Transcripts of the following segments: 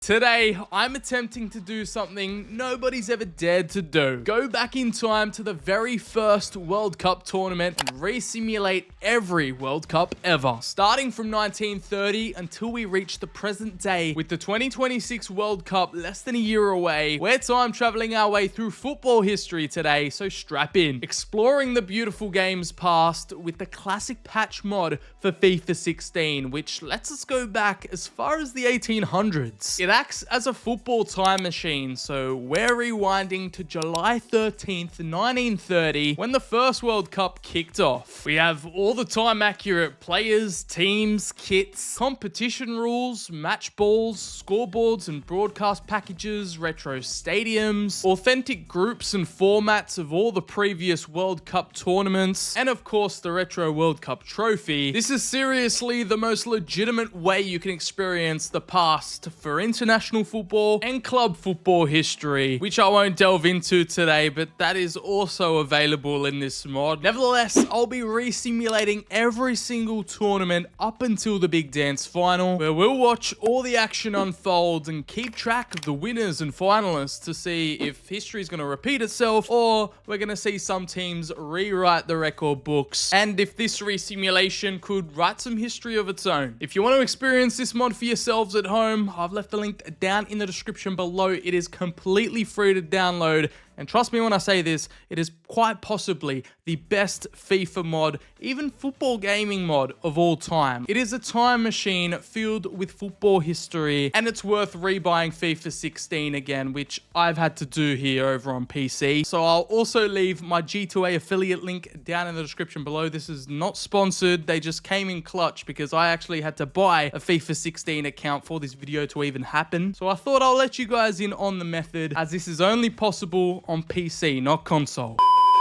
Today, I'm attempting to do something nobody's ever dared to do. Go back in time to the very first World Cup tournament and re-simulate every World Cup ever. Starting from 1930 until we reach the present day with the 2026 World Cup less than a year away. We're time traveling our way through football history today, so strap in. Exploring the beautiful games past with the classic patch mod for FIFA 16, which lets us go back as far as the 1800s. It acts as a football time machine, so we're rewinding to July 13th, 1930, when the first World Cup kicked off. We have all the time accurate players, teams, kits, competition rules, match balls, scoreboards and broadcast packages, retro stadiums, authentic groups and formats of all the previous World Cup tournaments, and of course the retro World Cup trophy. This is seriously the most legitimate way you can experience the past for international football and club football history, which I won't delve into today, but that is also available in this mod. Nevertheless, I'll be re-simulating every single tournament up until the big dance final, where we'll watch all the action unfold and keep track of the winners and finalists to see if history is going to repeat itself or we're going to see some teams rewrite the record books, and if this re-simulation could write some history of its own. If you want to experience this mod for yourselves at home, I've left the link down in the description below. It is completely free to download, and trust me when I say this, it is quite possibly the best FIFA mod, even football gaming mod of all time. It is a time machine filled with football history, and it's worth rebuying FIFA 16 again, which I've had to do here over on PC. So I'll also leave my G2A affiliate link down in the description below. This is not sponsored. They just came in clutch because I actually had to buy a FIFA 16 account for this video to even happen. So I thought I'll let you guys in on the method, as this is only possible on PC, not console.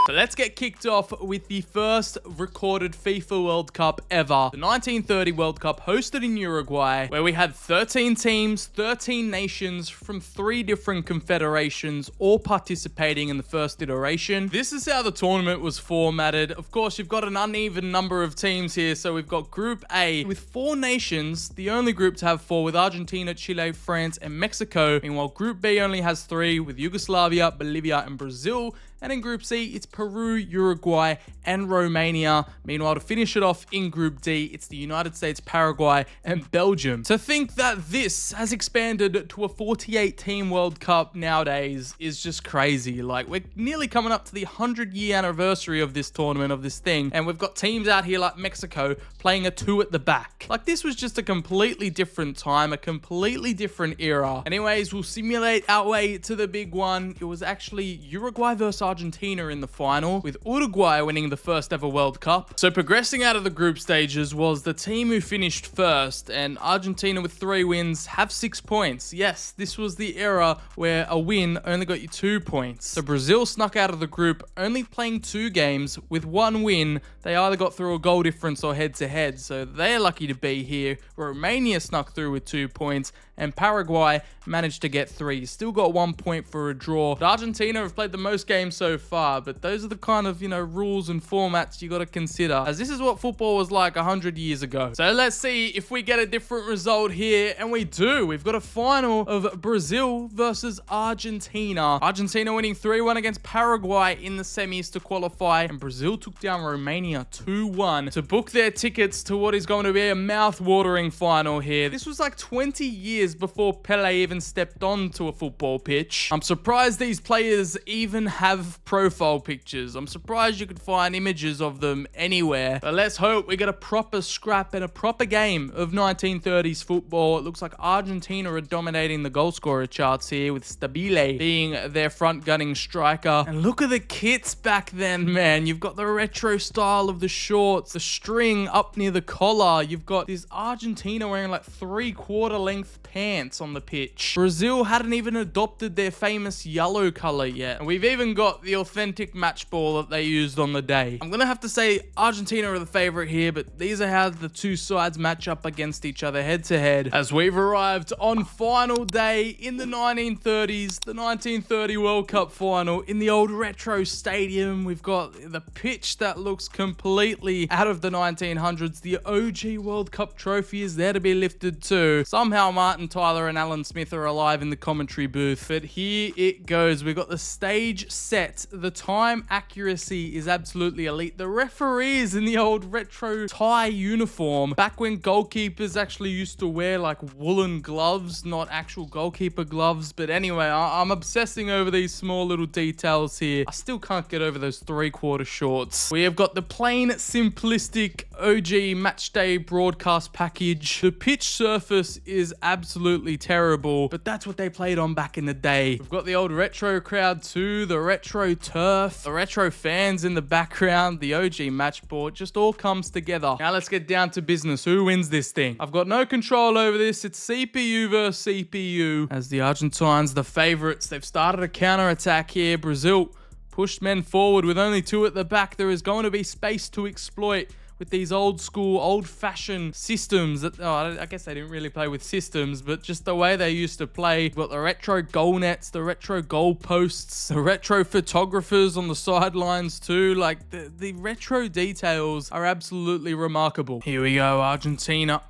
So let's get kicked off with the first recorded FIFA World Cup ever. The 1930 World Cup hosted in Uruguay, where we had 13 teams, 13 nations from 3 different confederations, all participating in the first iteration. This is how the tournament was formatted. Of course, you've got an uneven number of teams here. So we've got Group A with 4 nations, the only group to have 4 with Argentina, Chile, France, and Mexico. Meanwhile, Group B only has 3 with Yugoslavia, Bolivia, and Brazil. And in Group C, it's Peru, Uruguay, and Romania. Meanwhile, to finish it off in Group D, it's the United States, Paraguay, and Belgium. To think that this has expanded to a 48-team World Cup nowadays is just crazy. Like, we're nearly coming up to the 100-year anniversary of this tournament, of this thing, and we've got teams out here like Mexico playing a 2 at the back. Like, this was just a completely different time, a completely different era. Anyways, we'll simulate our way to the big one. It was actually Uruguay versus Argentina in the final, with Uruguay winning the first ever World Cup. So progressing out of the group stages was the team who finished first, and Argentina with 3 wins have 6 points. Yes, this was the era where a win only got you 2 points. So Brazil snuck out of the group, only playing 2 games. With 1 win, they either got through a goal difference or head-to-head, so they're lucky to be here. Romania snuck through with 2 points, and Paraguay managed to get 3. Still got 1 point for a draw. But Argentina have played the most games so far, but those are the kind of, rules and formats you got to consider, as this is what football was like 100 years ago. So let's see if we get a different result here, and we do. We've got a final of Brazil versus Argentina. Argentina winning 3-1 against Paraguay in the semis to qualify, and Brazil took down Romania 2-1 to book their tickets to what is going to be a mouth-watering final here. This was like 20 years before Pele even stepped onto a football pitch. I'm surprised these players even have profile pictures. I'm surprised you could find images of them anywhere. But let's hope we get a proper scrap and a proper game of 1930s football. It looks like Argentina are dominating the goal scorer charts here, with Stabile being their front gunning striker. And look at the kits back then, man. You've got the retro style of the shorts, the string up near the collar. You've got this Argentina wearing like 3/4 length pants on the pitch. Brazil hadn't even adopted their famous yellow color yet. And we've even got the authentic match ball that they used on the day. I'm gonna have to say Argentina are the favorite here, but these are how the two sides match up against each other head to head, as we've arrived on final day in the 1930s, the 1930 World Cup final in the old retro stadium. We've got the pitch that looks completely out of the 1900s. The OG World Cup trophy is there to be lifted too. Somehow Martin Martin Tyler and Alan Smith are alive in the commentary booth. But here it goes. We've got the stage set. The time accuracy is absolutely elite. The referees in the old retro tie uniform. Back when goalkeepers actually used to wear like woolen gloves, not actual goalkeeper gloves. But anyway, I'm obsessing over these small little details here. I still can't get over those 3/4 shorts. We have got the plain, simplistic OG matchday broadcast package. The pitch surface is absolutely terrible, but that's what they played on back in the day. We've got the old retro crowd too, the retro turf, the retro fans in the background, the OG matchboard, just all comes together. Now let's get down to business. Who wins this thing? I've got no control over this. It's CPU versus CPU. As the Argentines, the favorites, they've started a counter-attack here. Brazil pushed men forward with only 2 at the back. There is going to be space to exploit with these old school, old-fashioned systems that, I guess they didn't really play with systems, but just the way they used to play. We've got the retro goal nets, the retro goal posts, the retro photographers on the sidelines too. Like, the retro details are absolutely remarkable. Here we go, Argentina,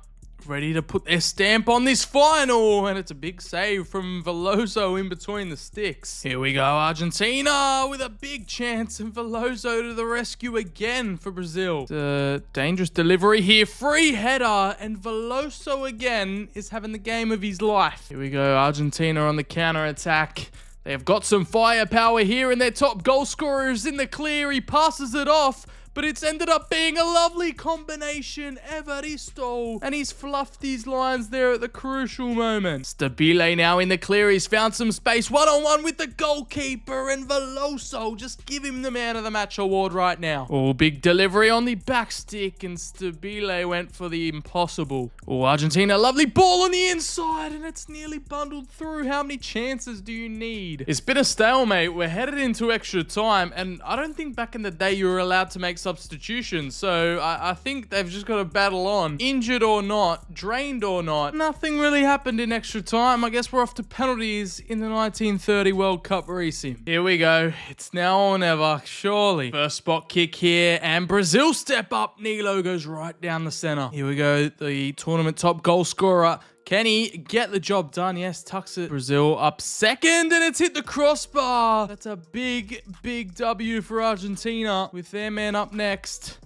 ready to put their stamp on this final, and it's a big save from Veloso in between the sticks. Here we go, Argentina with a big chance, and Veloso to the rescue again for Brazil. The dangerous delivery here, free header, and Veloso again is having the game of his life. Here we go, Argentina on the counter attack. They have got some firepower here, and their top goal scorer is in the clear. He passes it off, but it's ended up being a lovely combination. Evaristo, and he's fluffed his lines there at the crucial moment. Stabile now in the clear. He's found some space. One-on-one with the goalkeeper, and Veloso, just give him the man of the match award right now. Oh, big delivery on the back stick, and Stabile went for the impossible. Oh, Argentina, lovely ball on the inside, and it's nearly bundled through. How many chances do you need? It's been a stalemate. We're headed into extra time, and I don't think back in the day you were allowed to make substitutions, so I think they've just got to battle on. Injured or not, drained or not, nothing really happened in extra time. I guess we're off to penalties in the 1930 World Cup racing. Here we go. It's now or never, surely. First spot kick here, and Brazil step up. Nilo goes right down the center. Here we go, the tournament top goal scorer. Can he get the job done? Yes, tucks it. Brazil up second, and it's hit the crossbar. That's a big, big W for Argentina with their man up next.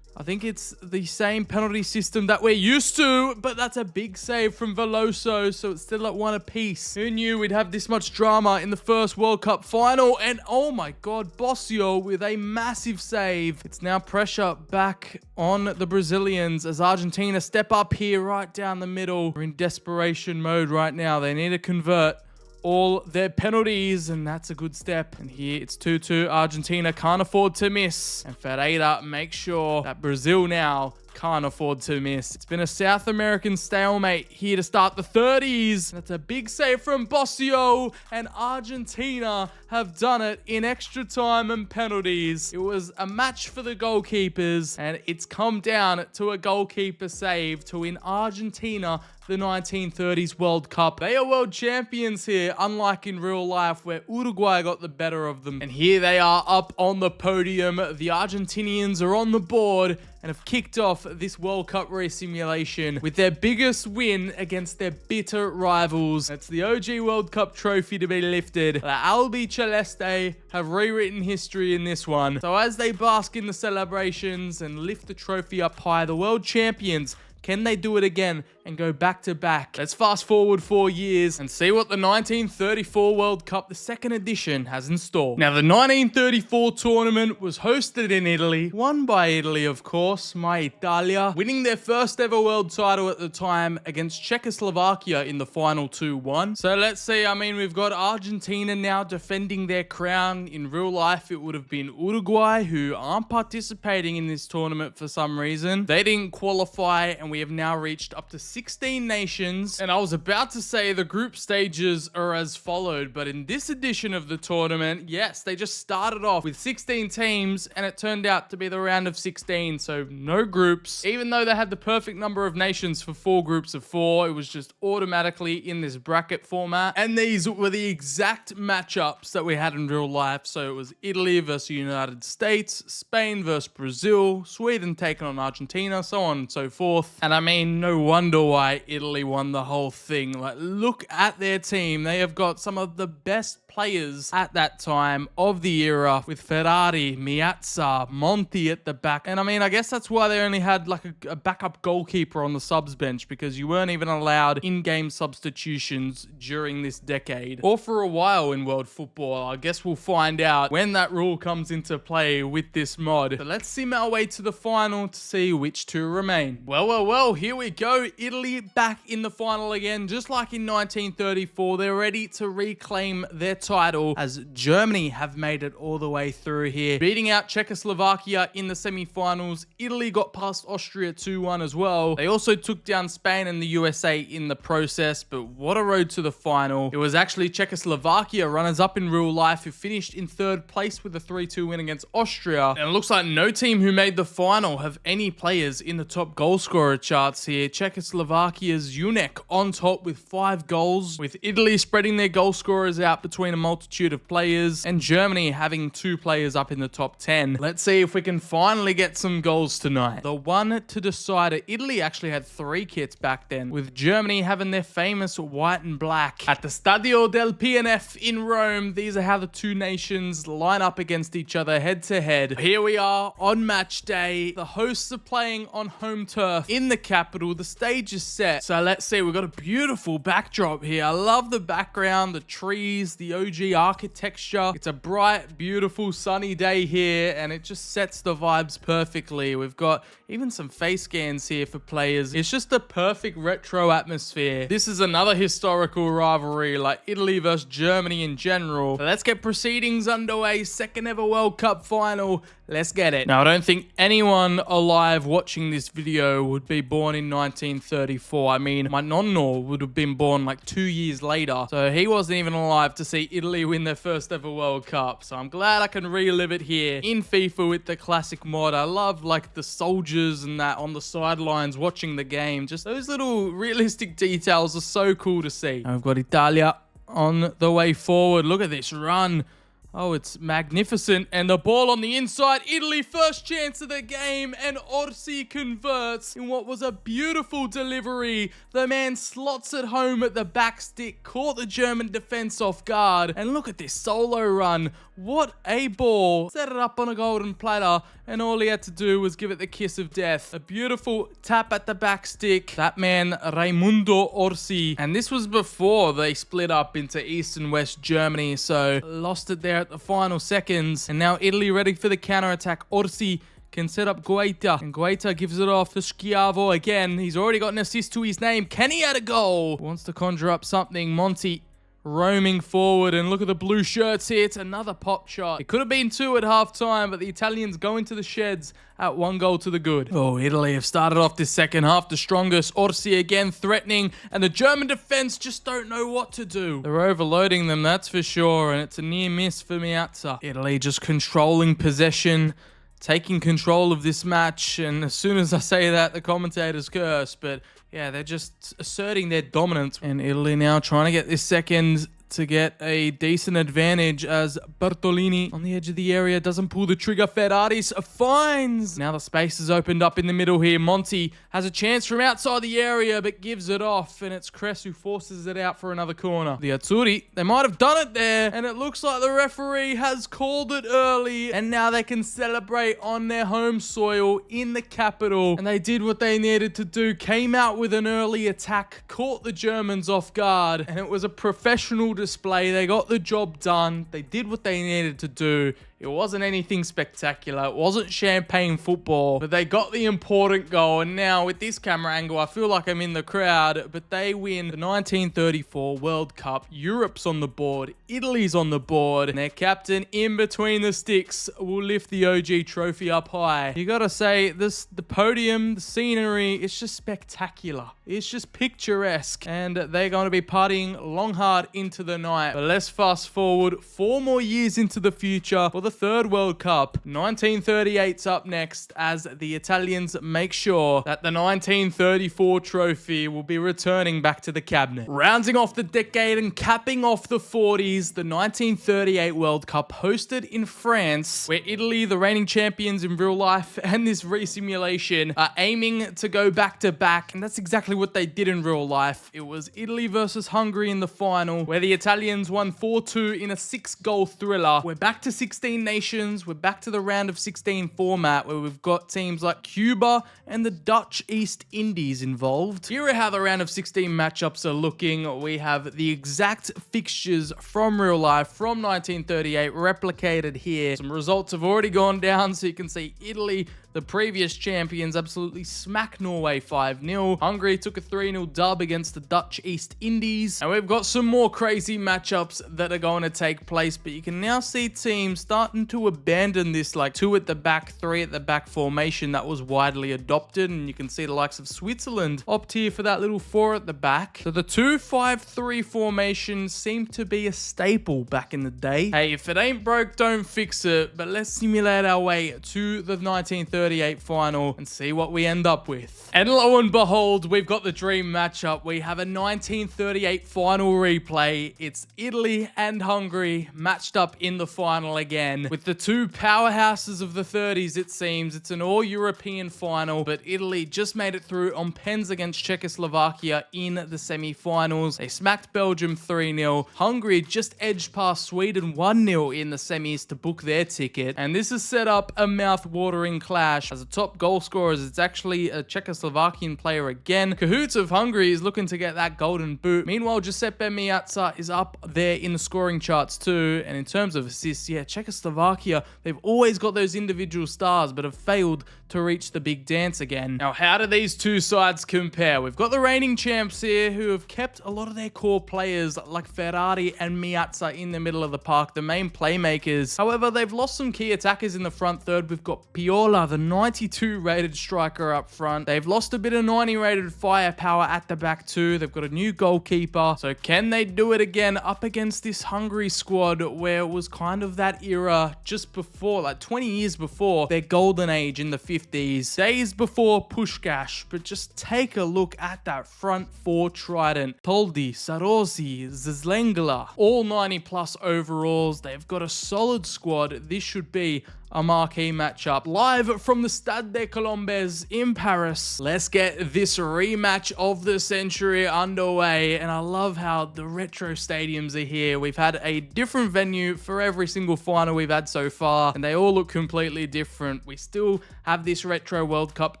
I think it's the same penalty system that we're used to, but that's a big save from Veloso, so it's still at 1 apiece. Who knew we'd have this much drama in the first World Cup final? And oh my God, Bossio with a massive save. It's now pressure back on the Brazilians as Argentina step up here right down the middle. We're in desperation mode right now. They need to convert all their penalties, and that's a good step. And here it's 2-2. Argentina can't afford to miss, and Ferreira makes sure that Brazil now can't afford to miss. It's been a South American stalemate here to start the 30s. That's a big save from Bossio, and Argentina have done it in extra time and penalties. It was a match for the goalkeepers, and it's come down to a goalkeeper save to win Argentina the 1930s World Cup. They are world champions here, unlike in real life where Uruguay got the better of them. And here they are up on the podium. The Argentinians are on the board and have kicked off this World Cup re-simulation with their biggest win against their bitter rivals. It's the OG World Cup trophy to be lifted. The Albi Celeste have rewritten history in this one. So as they bask in the celebrations and lift the trophy up high, the world champions, can they do it again and go back to back? Let's fast forward 4 years and see what the 1934 World Cup, the second edition, has in store. Now, the 1934 tournament was hosted in Italy, won by Italy, of course, my Italia, winning their first ever world title at the time against Czechoslovakia in the final 2-1. So let's see, I mean, we've got Argentina now defending their crown. In real life, it would have been Uruguay, who aren't participating in this tournament for some reason. They didn't qualify, and we have now reached up to 16 nations. And I was about to say the group stages are as followed, but in this edition of the tournament, yes, they just started off with 16 teams, and it turned out to be the round of 16, so no groups. Even though they had the perfect number of nations for 4 groups of 4, it was just automatically in this bracket format. And these were the exact matchups that we had in real life. So it was Italy versus United States, Spain versus Brazil, Sweden taking on Argentina, so on and so forth. And I mean, no wonder why Italy won the whole thing. Like, look at their team. They have got some of the best players at that time of the era, with Ferrari, Miazza, Monti at the back. And I mean, I guess that's why they only had like a backup goalkeeper on the subs bench, because you weren't even allowed in-game substitutions during this decade, or for a while in world football. I guess we'll find out when that rule comes into play with this mod. But let's sim our way to the final to see which two remain. Well, here we go. Italy back in the final again, just like in 1934. They're ready to reclaim their title, as Germany have made it all the way through here, beating out Czechoslovakia in the semi-finals. Italy got past Austria 2-1 as well. They also took down Spain and the USA in the process, but what a road to the final. It was actually Czechoslovakia, runners-up in real life, who finished in third place with a 3-2 win against Austria. And it looks like no team who made the final have any players in the top goal scorer charts here. Czechoslovakia's Junek on top with 5 goals, with Italy spreading their goal scorers out between a multitude of players, and Germany having 2 players up in the top 10. Let's see if we can finally get some goals tonight. The one to decide it. Italy actually had 3 kits back then, with Germany having their famous white and black. At the Stadio del PNF in Rome, these are how the two nations line up against each other head to head. Here we are on match day. The hosts are playing on home turf in the capital. The stage is set. So let's see, we've got a beautiful backdrop here. I love the background, the trees, the OG architecture. It's a bright, beautiful, sunny day here, and it just sets the vibes perfectly. We've got even some face scans here for players. It's just a perfect retro atmosphere. This is another historical rivalry, like Italy versus Germany in general. So let's get proceedings underway. Second ever World Cup final. Let's get it. Now, I don't think anyone alive watching this video would be born in 1934. I mean, my nonno would have been born like 2 years later, so he wasn't even alive to see Italy win their first ever World Cup. So I'm glad I can relive it here in FIFA with the classic mod. I love like the soldiers and that on the sidelines watching the game. Just those little realistic details are so cool to see. I've got Italia on the way forward. Look at this run. Oh, it's magnificent. And the ball on the inside. Italy first chance of the game, and Orsi converts in what was a beautiful delivery. The man slots it home at the back stick, caught the German defense off guard. And look at this solo run. What a ball. Set it up on a golden platter, and all he had to do was give it the kiss of death. A beautiful tap at the back stick. That man, Raimundo Orsi. And this was before they split up into East and West Germany, so lost it there at the final seconds. And now Italy ready for the counter-attack. Orsi can set up Guaita, and Guaita gives it off to Schiavo again. He's already got an assist to his name. Can he add a goal? Wants to conjure up something. Monti roaming forward, and look at the blue shirts here. It's another pop shot. It could have been 2 at half-time, but the Italians go into the sheds at 1 goal to the good. Oh, Italy have started off this second half the strongest. Orsi again threatening, and the German defense just don't know what to do. They're overloading them, that's for sure, and it's a near miss for Miazza. Italy just controlling possession, taking control of this match, and as soon as I say that, the commentators curse, but yeah, they're just asserting their dominance. And Italy now trying to get this second to get a decent advantage, as Bertolini on the edge of the area doesn't pull the trigger. Ferraris finds. Now the space is opened up in the middle here. Monti has a chance from outside the area, but gives it off, and it's Kress who forces it out for another corner. The Azzurri, they might have done it there, and it looks like the referee has called it early, and now they can celebrate on their home soil in the capital. And they did what they needed to do, came out with an early attack, caught the Germans off guard, and it was a professional display. They got the job done. They did what they needed to do. It wasn't anything spectacular. It wasn't champagne football, but they got the important goal. And now with this camera angle, I feel like I'm in the crowd, but they win the 1934 World Cup. Europe's on the board. Italy's on the board, and their captain in between the sticks will lift the OG trophy up high. You gotta say, the podium, the scenery, it's just spectacular. It's just picturesque, and they're going to be partying long hard into the night. But let's fast forward 4 more years into the future for the the third World Cup. 1938's up next as the Italians make sure that the 1934 trophy will be returning back to the cabinet. Rounding off the decade and capping off the 40s, the 1938 World Cup hosted in France, where Italy, the reigning champions in real life and this re-simulation, are aiming to go back to back, and that's exactly what they did in real life. It was Italy versus Hungary in the final, where the Italians won 4-2 in a 6-goal thriller. We're back to 16 nations, we're back to the round of 16 format, where we've got teams like Cuba and the Dutch East Indies involved. Here are how the round of 16 matchups are looking. We have the exact fixtures from real life from 1938 replicated here. Some results have already gone down, so you can see Italy, the previous champions, absolutely smack Norway 5-0. Hungary took a 3-0 dub against the Dutch East Indies. And we've got some more crazy matchups that are going to take place, but you can now see teams starting to abandon this like 2 at the back, 3 at the back formation that was widely adopted. And you can see the likes of Switzerland opt here for that little 4 at the back. So the 2-5-3 formation seemed to be a staple back in the day. Hey, if it ain't broke, don't fix it. But let's simulate our way to the 1938 final and see what we end up with. And lo and behold, we've got the dream matchup. We have a 1938 final replay. It's Italy and Hungary matched up in the final again. With the 2 powerhouses of the 30s, it seems. It's an all-European final, but Italy just made it through on pens against Czechoslovakia in the semi-finals. They smacked Belgium 3-0. Hungary just edged past Sweden 1-0 in the semis to book their ticket. And this has set up a mouth-watering clash. As a top goal scorer, it's actually a Czechoslovakian player again. Cahoots of Hungary is looking to get that golden boot. Meanwhile, Giuseppe Meazza is up there in the scoring charts too. And in terms of assists, yeah, Czechoslovakia, they've always got those individual stars, but have failed to reach the big dance again. Now, how do these two sides compare? We've got the reigning champs here who have kept a lot of their core players like Ferrari and Meazza in the middle of the park, the main playmakers. However, they've lost some key attackers in the front third. We've got Piola, the 92 rated striker up front. They've lost a bit of 90 rated firepower at the back too. They've got a new goalkeeper. So can they do it again up against this Hungary squad where it was kind of that era just before, like 20 years before their golden age in the 50s, days before Puskás? But just take a look at that front 4 trident. Toldi, Sarosi, Zlengla, all 90 plus overalls. They've got a solid squad. This should be a marquee matchup live from the Stade des Colombes in Paris. Let's get this rematch of the century underway. And I love how the retro stadiums are here. We've had a different venue for every single final we've had so far, and they all look completely different. We still have this retro World Cup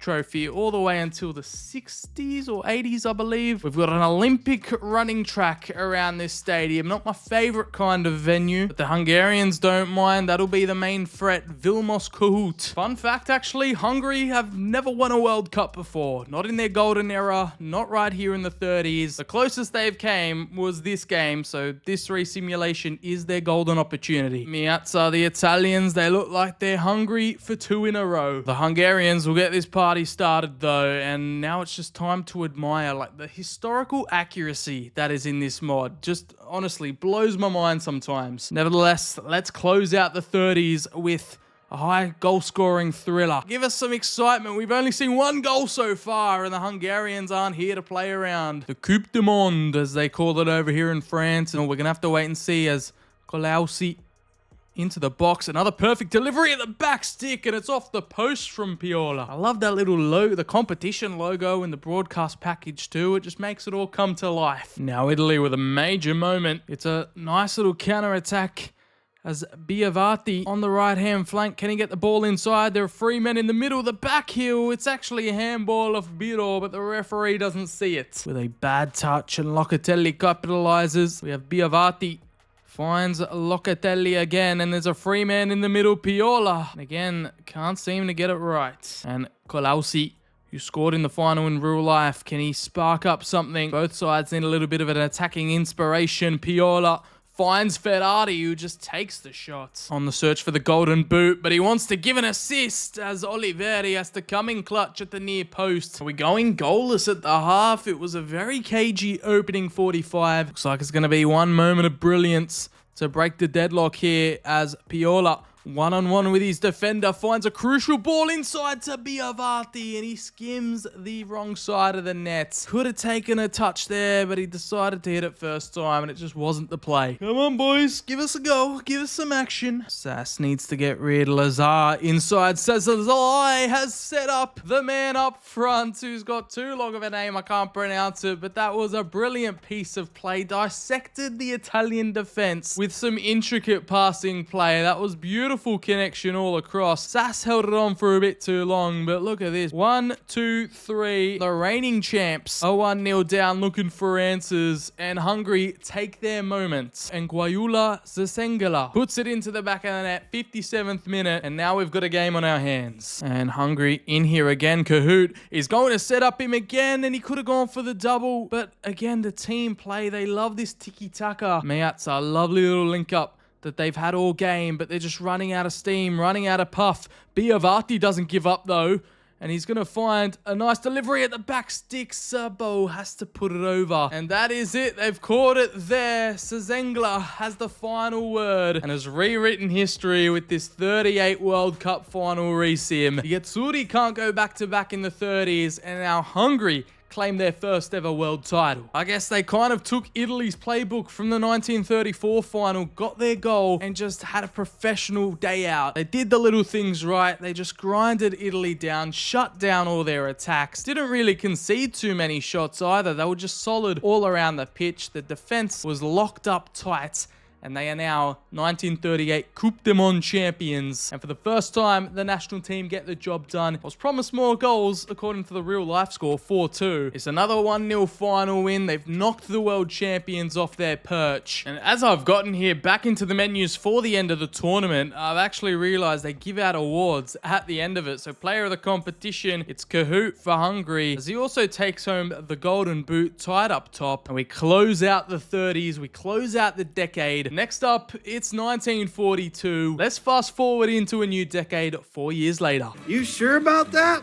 trophy all the way until the 60s or 80s, I believe. We've got an Olympic running track around this stadium. Not my favorite kind of venue, but the Hungarians don't mind. That'll be the main threat. Vilmos Cahoot. Fun fact, actually, Hungary have never won a World Cup before. Not in their golden era, not right here in the 30s. The closest they've came was this game, so this re-simulation is their golden opportunity. Meazza, the Italians, they look like they're hungry for 2 in a row. The Hungarians will get this party started though, and now it's just time to admire like the historical accuracy that is in this mod. Just honestly blows my mind sometimes. Nevertheless, let's close out the 30s with a high goal-scoring thriller. Give us some excitement. We've only seen 1 goal so far, and the Hungarians aren't here to play around. The Coupe du Monde, as they call it over here in France. And we're going to have to wait and see as Kolausi into the box. Another perfect delivery at the back stick, and it's off the post from Piola. I love that little logo, the competition logo in the broadcast package too. It just makes it all come to life. Now Italy with a major moment. It's a nice little counter-attack as Biavati on the right-hand flank. Can he get the ball inside? There are 3 men in the middle. The back heel, it's actually a handball of Biro, but the referee doesn't see it. With a bad touch, and Locatelli capitalizes. We have Biavati finds Locatelli again, and there's a free man in the middle, Piola. And again, can't seem to get it right. And Kolausi, who scored in the final in real life, can he spark up something? Both sides need a little bit of an attacking inspiration. Piola finds Ferrari, who just takes the shot. On the search for the golden boot, but he wants to give an assist as Oliveri has to come in clutch at the near post. Are we going goalless at the half? It was a very cagey opening 45. Looks like it's going to be one moment of brilliance to break the deadlock here as Piola One-on-one with his defender, finds a crucial ball inside to Biavati, and he skims the wrong side of the net. Could have taken a touch there, but he decided to hit it first time, and it just wasn't the play. Come on, boys. Give us a go. Give us some action. Sass needs to get rid. Lazar inside. Says Lazar has set up the man up front, who's got too long of a name. I can't pronounce it, but that was a brilliant piece of play. Dissected the Italian defense with some intricate passing play. That was beautiful connection all across. Sass held it on for a bit too long, but look at this. 1, 2, 3. The reigning champs are 1-0 down, looking for answers, and Hungary take their moment. And Guayula Zasengala puts it into the back of the net, 57th minute, and now we've got a game on our hands. And Hungary in here again. Kahoot is going to set up him again, and he could have gone for the double, but again, the team play, they love this tiki-taka. Meazza, lovely little link up that they've had all game, but they're just running out of steam, running out of puff. Biavati doesn't give up though, and he's going to find a nice delivery at the back stick. Sabo has to put it over, and that is it. They've caught it there. Sazengla has the final word and has rewritten history with this 38 World Cup final resim. The Yatsuri can't go back-to-back in the 30s, and now Hungary claim their first ever world title. I guess they kind of took Italy's playbook from the 1934 final, got their goal, and just had a professional day out. They did the little things right. They just grinded Italy down, shut down all their attacks. Didn't really concede too many shots either. They were just solid all around the pitch. The defense was locked up tight, and they are now 1938 Coupe du Monde champions. And for the first time, the national team get the job done. Was promised more goals, according to the real life score, 4-2. It's another 1-0 final win. They've knocked the world champions off their perch. And as I've gotten here back into the menus for the end of the tournament, I've actually realized they give out awards at the end of it. So player of the competition, it's Kahoot for Hungary, as he also takes home the golden boot tied up top. And we close out the 30s. We close out the decade. Next up, it's 1942. Let's fast forward into a new decade 4 years later. You sure about that?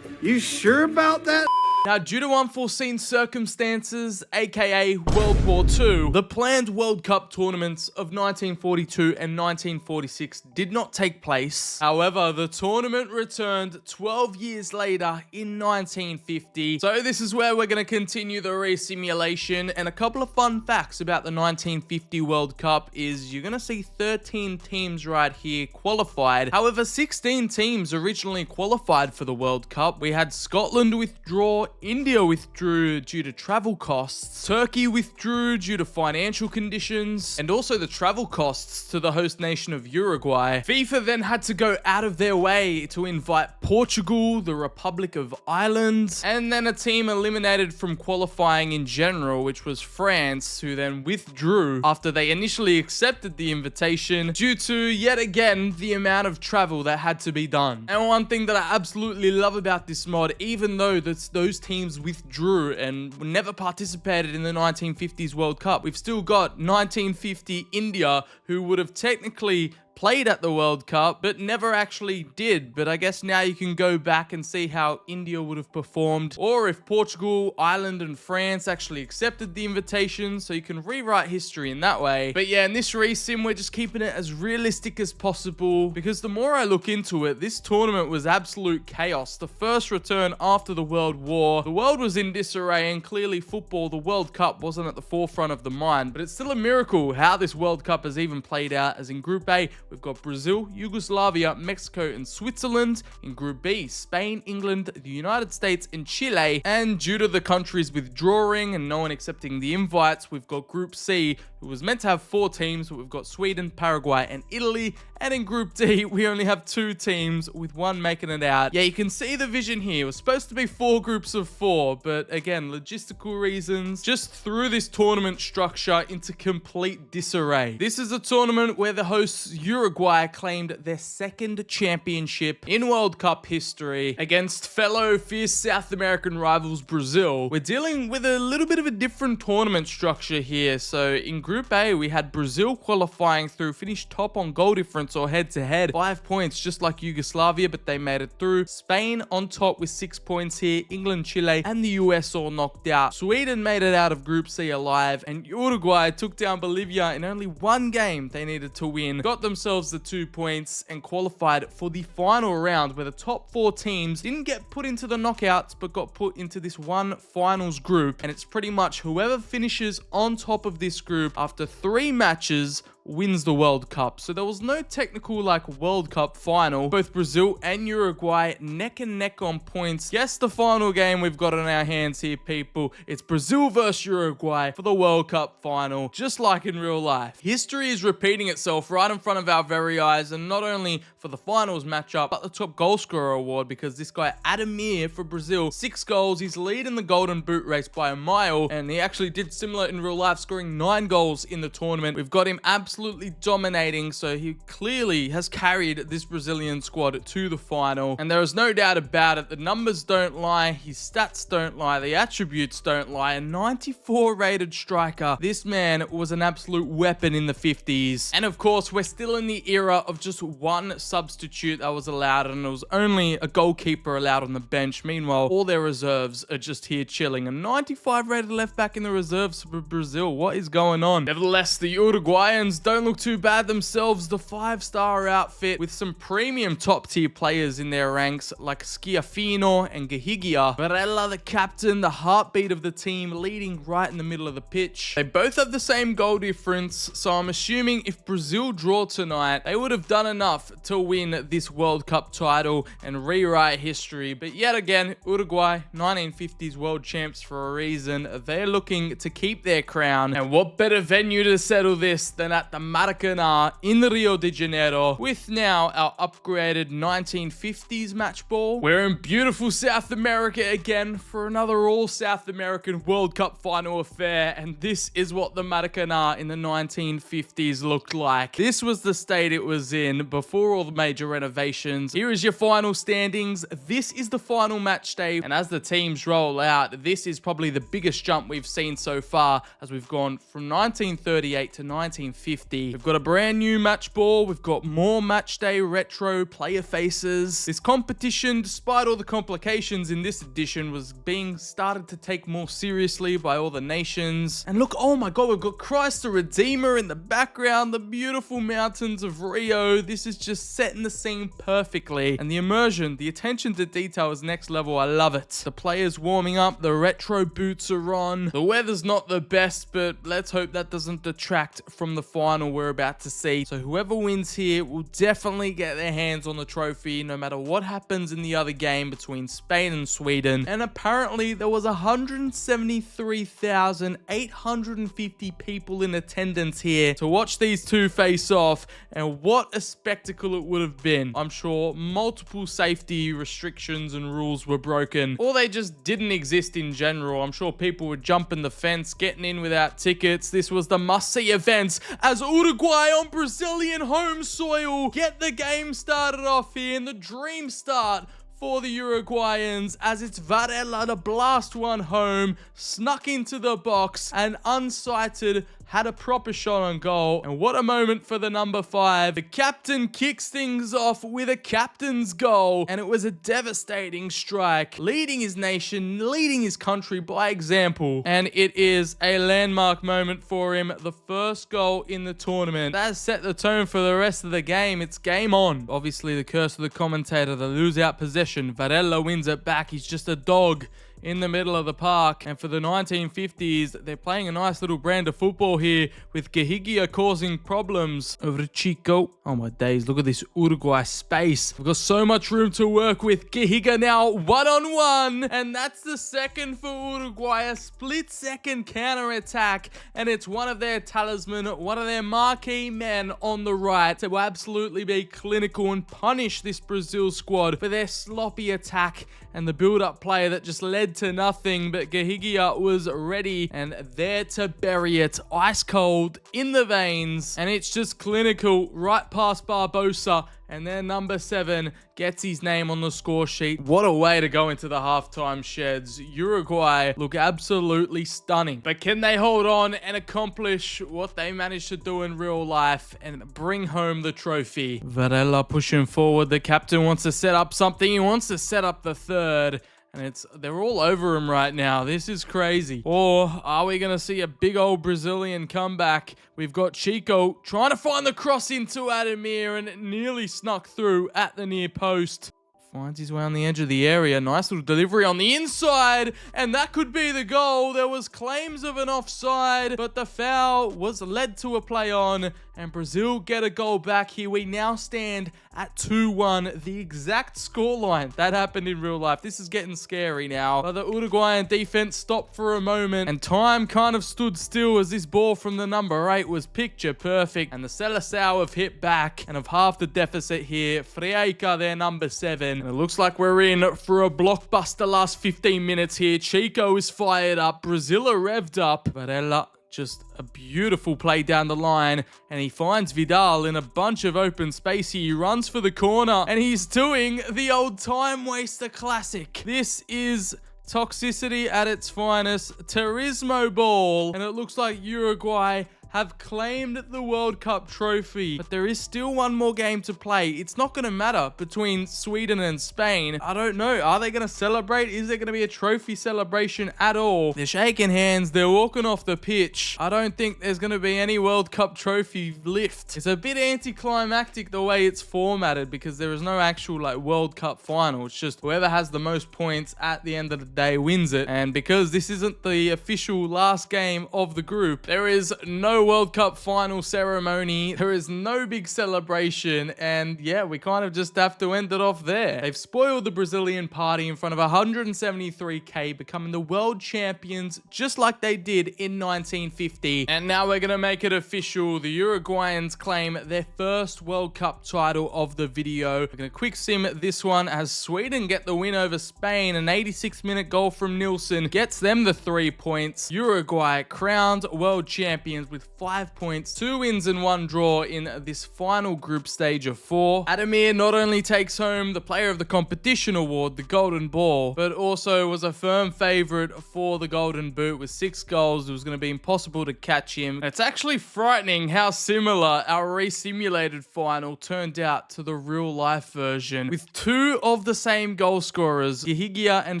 You sure about that? Now, due to unforeseen circumstances, aka World War II, the planned World Cup tournaments of 1942 and 1946 did not take place. However, the tournament returned 12 years later in 1950. So this is where we're going to continue the re-simulation, and a couple of fun facts about the 1950 World Cup is you're going to see 13 teams right here qualified. However, 16 teams originally qualified for the World Cup. We had Scotland withdraw, India withdrew due to travel costs, Turkey withdrew due to financial conditions, and also the travel costs to the host nation of Uruguay. FIFA then had to go out of their way to invite Portugal, the Republic of Ireland, and then a team eliminated from qualifying in general, which was France, who then withdrew after they initially accepted the invitation due to, yet again, the amount of travel that had to be done. And one thing that I absolutely love about this mod, even though those teams withdrew and never participated in the 1950s World Cup, we've still got 1950 India, who would have technically played at the World Cup, but never actually did. But I guess now you can go back and see how India would have performed, or if Portugal, Ireland, and France actually accepted the invitation, so you can rewrite history in that way. But yeah, in this resim, we're just keeping it as realistic as possible, because the more I look into it, this tournament was absolute chaos. The first return after the World War, the world was in disarray, and clearly football, the World Cup, wasn't at the forefront of the mind. But it's still a miracle how this World Cup has even played out, as in Group A, we've got Brazil, Yugoslavia, Mexico, and Switzerland. In Group B, Spain, England, the United States, and Chile. And due to the countries withdrawing and no one accepting the invites, we've got Group C, who was meant to have 4 teams, but we've got Sweden, Paraguay, and Italy. And in Group D, we only have 2 teams, with 1 making it out. Yeah, you can see the vision here. It was supposed to be 4 groups of 4, but again, logistical reasons just threw this tournament structure into complete disarray. This is a tournament where the hosts Uruguay claimed their 2nd championship in World Cup history against fellow fierce South American rivals Brazil. We're dealing with a little bit of a different tournament structure here. So in Group Group A, we had Brazil qualifying through, finished top on goal difference or head-to-head. 5 points, just like Yugoslavia, but they made it through. Spain on top with 6 points here. England, Chile, and the US all knocked out. Sweden made it out of Group C alive, and Uruguay took down Bolivia in only one game they needed to win. Got themselves the 2 points and qualified for the final round, where the top 4 teams didn't get put into the knockouts, but got put into this one finals group. And it's pretty much whoever finishes on top of this group after 3 matches wins the World Cup. So there was no technical like World Cup final. Both Brazil and Uruguay neck and neck on points. Guess the final game we've got on our hands here, people. It's Brazil versus Uruguay for the World Cup final, just like in real life. History is repeating itself right in front of our very eyes, and not only for the finals matchup, but the top goal scorer award, because this guy Ademir for Brazil, 6 goals. He's leading the Golden Boot race by a mile, and he actually did similar in real life, scoring 9 goals in the tournament. We've got him absolutely dominating, so he clearly has carried this Brazilian squad to the final, and there is no doubt about it. The numbers don't lie, his stats don't lie, the attributes don't lie. A 94 rated striker. This man was an absolute weapon in the 50s. And of course, we're still in the era of just one substitute that was allowed, and it was only a goalkeeper allowed on the bench. Meanwhile, all their reserves are just here chilling. A 95 rated left back in the reserves for Brazil. What is going on? Nevertheless, the Uruguayans don't look too bad themselves. The 5-star outfit with some premium top tier players in their ranks like Schiaffino and Gahigia. Varela, the captain, the heartbeat of the team, leading right in the middle of the pitch. They both have the same goal difference, so I'm assuming if Brazil draw tonight, they would have done enough to win this World Cup title and rewrite history. But yet again, Uruguay, 1950s world champs for a reason. They're looking to keep their crown, and what better venue to settle this than at the Maracanã in Rio de Janeiro, with now our upgraded 1950s match ball. We're in beautiful South America again for another all South American World Cup final affair, and this is what the Maracanã in the 1950s looked like. This was the state it was in before all the major renovations. Here is your final standings. This is the final match day, and as the teams roll out, this is probably the biggest jump we've seen so far, as we've gone from 1938 to 1950. We've got a brand new match ball. We've got more match day retro player faces. This competition, despite all the complications in this edition, was being started to take more seriously by all the nations. And look, oh my god, we've got Christ the Redeemer in the background, the beautiful mountains of Rio. This is just setting the scene perfectly. And the immersion, the attention to detail is next level. I love it. The players warming up, the retro boots are on. The weather's not the best, but let's hope that doesn't detract from the final we're about to see. So whoever wins here will definitely get their hands on the trophy, no matter what happens in the other game between Spain and Sweden. And apparently there was 173,850 people in attendance here to watch these two face off, and what a spectacle it would have been. I'm sure multiple safety restrictions and rules were broken, or they just didn't exist in general. I'm sure people were jumping the fence, getting in without tickets. This was the must-see event, as Uruguay on Brazilian home soil get the game started off here, and the dream start for the Uruguayans, as it's Varela to blast one home, snuck into the box, and unsighted had a proper shot on goal. And what a moment for the number 5. The captain kicks things off with a captain's goal, and it was a devastating strike, leading his nation, leading his country by example. And it is a landmark moment for him, the first goal in the tournament. That has set the tone for the rest of the game. It's game on. Obviously, the curse of the commentator, the lose out possession. Varela wins it back. He's just a dog in the middle of the park. And for the 1950s, they're playing a nice little brand of football here, with Gahigia causing problems over to Chico. Oh my days, look at this Uruguay space. We've got so much room to work with. Gahigia now 1-on-1, and that's the second for Uruguay. A split-second counter-attack, and it's one of their talisman, one of their marquee men on the right to absolutely be clinical and punish this Brazil squad for their sloppy attack and the build-up play that just led dead to nothing, but Gahigia was ready and there to bury it ice cold in the veins. And it's just clinical right past Barbosa. And then number 7 gets his name on the score sheet. What a way to go into the halftime sheds. Uruguay look absolutely stunning. But can they hold on and accomplish what they managed to do in real life and bring home the trophy? Varela pushing forward. The captain wants to set up something. He wants to set up the third. And they're all over him right now. This is crazy. Or are we going to see a big old Brazilian comeback? We've got Chico trying to find the cross into Ademir, and it nearly snuck through at the near post. Finds his way on the edge of the area. Nice little delivery on the inside. And that could be the goal. There was claims of an offside, but the foul was led to a play on. And Brazil get a goal back here. We now stand at 2-1. The exact scoreline that happened in real life. This is getting scary now. But the Uruguayan defense stopped for a moment. And time kind of stood still as this ball from the number 8 was picture perfect. And the Seleção have hit back and have halved the deficit here. Friaika, their number 7. And it looks like we're in for a blockbuster last 15 minutes here. Chico is fired up. Brazil are revved up. Varela, just a beautiful play down the line, and he finds Vidal in a bunch of open space. He runs for the corner, and he's doing the old time waster classic. This is toxicity at its finest. Turismo ball, and it looks like Uruguay have claimed the World Cup trophy, but there is still one more game to play. It's not going to matter between Sweden and Spain. I don't know. Are they going to celebrate? Is there going to be a trophy celebration at all? They're shaking hands. They're walking off the pitch. I don't think there's going to be any World Cup trophy lift. It's a bit anticlimactic the way it's formatted because there is no actual World Cup final. It's just whoever has the most points at the end of the day wins it. And because this isn't the official last game of the group, there is no World Cup final ceremony. There is no big celebration, and yeah, we kind of just have to end it off there. They've spoiled the Brazilian party in front of 173k, becoming the world champions just like they did in 1950. And now we're gonna make it official. The Uruguayans claim their first World Cup title of the video. We're gonna quick sim this one as Sweden get the win over Spain. An 86-minute goal from Nilsson gets them the 3 points. Uruguay crowned world champions with 5 points, 2 wins and 1 draw in this final group stage of 4. Ademir not only takes home the Player of the Competition award, the Golden Ball, but also was a firm favorite for the Golden Boot with 6 goals. It was going to be impossible to catch him. It's actually frightening how similar our re-simulated final turned out to the real life version, with 2 of the same goal scorers, Gahigia and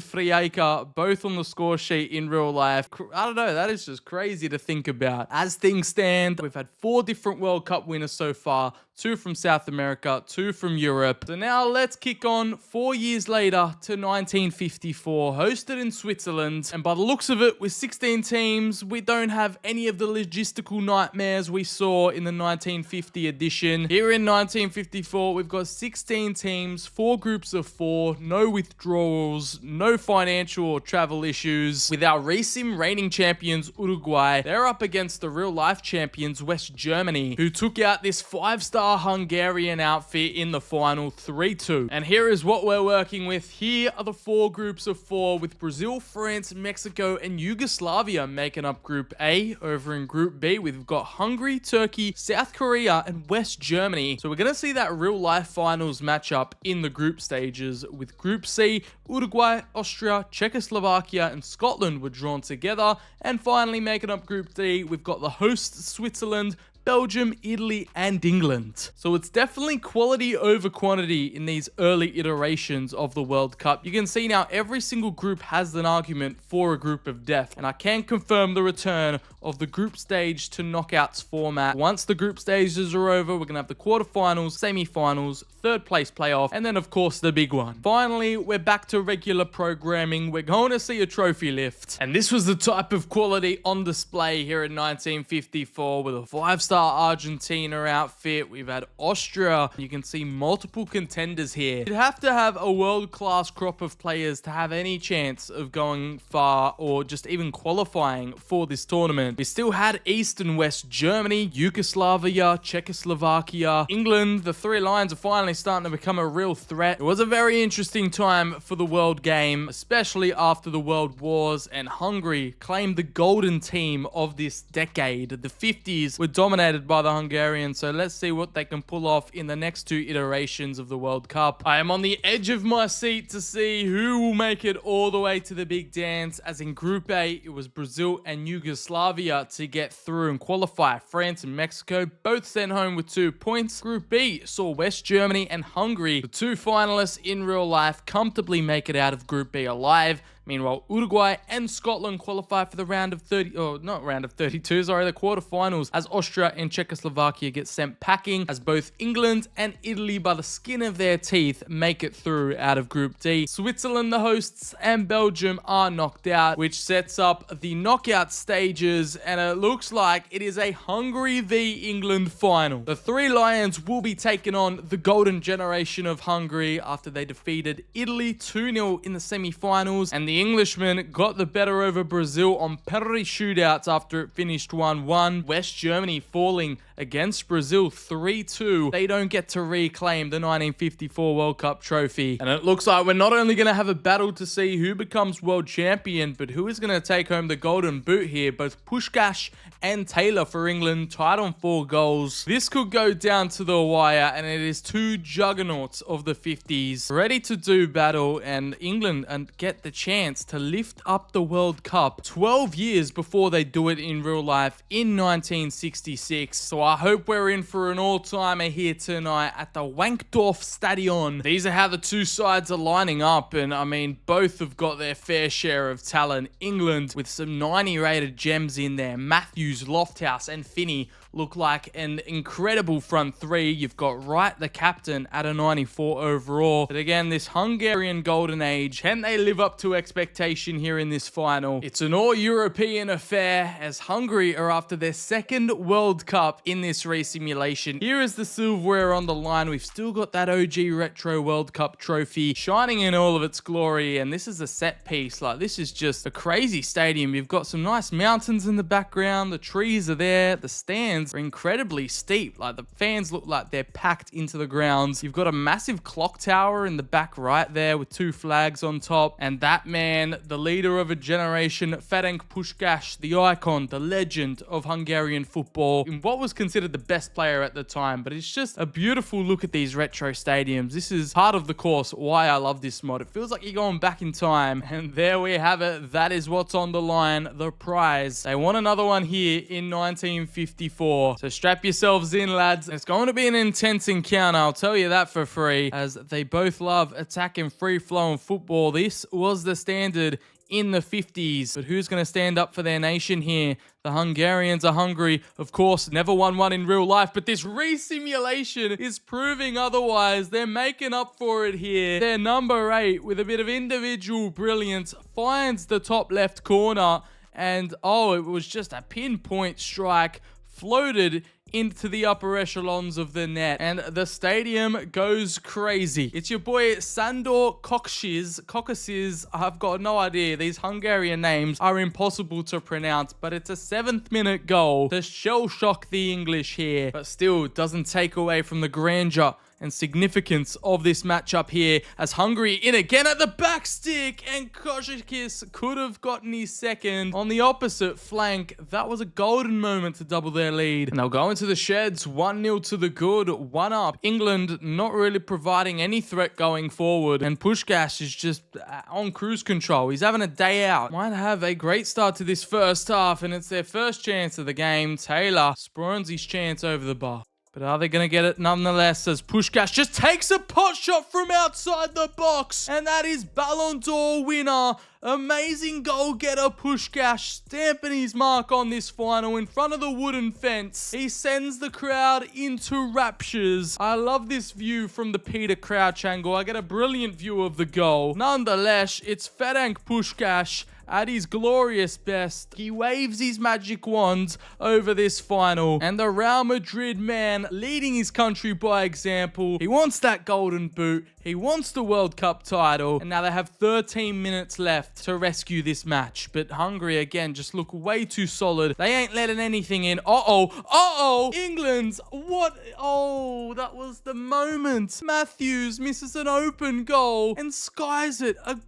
Friaika, both on the score sheet in real life. I don't know, that is just crazy to think about. As things stand, we've had 4 different World Cup winners so far, 2 from South America, 2 from Europe. So now let's kick on 4 years later to 1954, hosted in Switzerland. And by the looks of it, with 16 teams, we don't have any of the logistical nightmares we saw in the 1950 edition. Here in 1954, we've got 16 teams, 4 groups of 4, no withdrawals, no financial or travel issues. With our resim reigning champions, Uruguay, they're up against the real-life champions, West Germany, who took out this 5-star Hungarian outfit in the final 3-2. And here is what we're working with. Here are the 4 groups of 4, with Brazil, France, Mexico, and Yugoslavia making up Group A. Over in Group B, we've got Hungary, Turkey, South Korea, and West Germany. So we're going to see that real-life finals matchup in the group stages. With Group C, Uruguay, Austria, Czechoslovakia, and Scotland were drawn together. And finally, making up Group D, we've got the hosts Switzerland, Belgium, Italy, and England. So it's definitely quality over quantity in these early iterations of the World Cup. You can see now every single group has an argument for a group of death, and I can confirm the return of the group stage to knockouts format. Once the group stages are over, we're gonna have the quarterfinals, semi-finals, third place playoff, and then of course the big one. Finally, we're back to regular programming. We're going to see a trophy lift, and this was the type of quality on display here in 1954 with a 5-star all-star Argentina outfit. We've had Austria. You can see multiple contenders here. You'd have to have a world-class crop of players to have any chance of going far or just even qualifying for this tournament. We still had East and West Germany, Yugoslavia, Czechoslovakia, England. The three lions are finally starting to become a real threat. It was a very interesting time for the world game, especially after the world wars, and Hungary claimed the golden team of this decade. The 50s were dominated by the Hungarians, so let's see what they can pull off in the next two iterations of the World Cup. I am on the edge of my seat to see who will make it all the way to the big dance, as in Group A, it was Brazil and Yugoslavia to get through and qualify. France and Mexico both sent home with 2 points. Group B saw West Germany and Hungary, the two finalists in real life, comfortably make it out of Group B alive. Meanwhile, Uruguay and Scotland qualify for the the quarterfinals, as Austria and Czechoslovakia get sent packing, as both England and Italy, by the skin of their teeth, make it through out of Group D. Switzerland, the hosts, and Belgium are knocked out, which sets up the knockout stages, and it looks like it is a Hungary v England final. The three lions will be taking on the golden generation of Hungary after they defeated Italy 2-0 in the semi-finals, and the Englishmen got the better over Brazil on penalty shootouts after it finished 1-1. West Germany falling against Brazil 3-2. They don't get to reclaim the 1954 World Cup trophy. And it looks like we're not only going to have a battle to see who becomes world champion, but who is going to take home the golden boot here. Both Puskás and Taylor for England tied on 4 goals. This could go down to the wire, and it is two juggernauts of the 50s ready to do battle, and England and get the chance to lift up the World Cup 12 years before they do it in real life in 1966. So I hope we're in for an all-timer here tonight at the Wankdorf Stadion. These are how the two sides are lining up, and I mean, both have got their fair share of talent. England with some 90 rated gems in there. Matthews, Lofthouse, and Finney look like an incredible front three. You've got Wright, the captain, at a 94 overall. But again, this Hungarian golden age, can they live up to expectation here in this final? It's an all-European affair, as Hungary are after their second World Cup in this resimulation. Here is the silverware on the line. We've still got that OG Retro World Cup trophy shining in all of its glory, and this is a set piece. Like, this is just a crazy stadium. You've got some nice mountains in the background. The trees are there. The stands are incredibly steep. Like, the fans look like they're packed into the grounds. You've got a massive clock tower in the back right there with 2 flags on top, and that man, the leader of a generation, Ferenc Puskás, the icon, the legend of Hungarian football, in what was considered the best player at the time. But it's just a beautiful look at these retro stadiums. This is part of the course why I love this mod. It feels like you're going back in time, and there we have it. That is what's on the line, the prize. They want another one here in 1954. So strap yourselves in, lads. It's going to be an intense encounter, I'll tell you that for free, as they both love attacking free-flowing football. This was the standard in the 50s. But who's going to stand up for their nation here? The Hungarians are hungry. Of course, never won one in real life, but this re-simulation is proving otherwise. They're making up for it here. Their number 8, with a bit of individual brilliance, finds the top left corner, and oh, it was just a pinpoint strike, floated into the upper echelons of the net, and the stadium goes crazy. It's your boy Sandor Kokasiz. I've got no idea. These Hungarian names are impossible to pronounce, but it's a 7th minute goal to shell shock the English here, but still doesn't take away from the grandeur and significance of this matchup here, as Hungary in again at the back stick, and Koshikis could have gotten his second on the opposite flank. That was a golden moment to double their lead, and they'll go into the sheds 1-0 to the good, 1 up. England not really providing any threat going forward, and Puskás is just on cruise control. He's having a day out. Might have a great start to this first half, and it's their first chance of the game. Taylor spurns his chance over the bar. But are they going to get it nonetheless, as Puskás just takes a pot shot from outside the box, and that is Ballon d'Or winner. Amazing goal getter Puskás, stamping his mark on this final in front of the wooden fence. He sends the crowd into raptures. I love this view from the Peter Crouch angle. I get a brilliant view of the goal. Nonetheless, it's Ferenc Puskás at his glorious best. He waves his magic wand over this final, and the Real Madrid man leading his country by example. He wants that golden boot. He wants the World Cup title, and now they have 13 minutes left to rescue this match. But Hungary, again, just look way too solid. They ain't letting anything in. Uh-oh. England, what? Oh, that was the moment. Matthews misses an open goal and skies it. A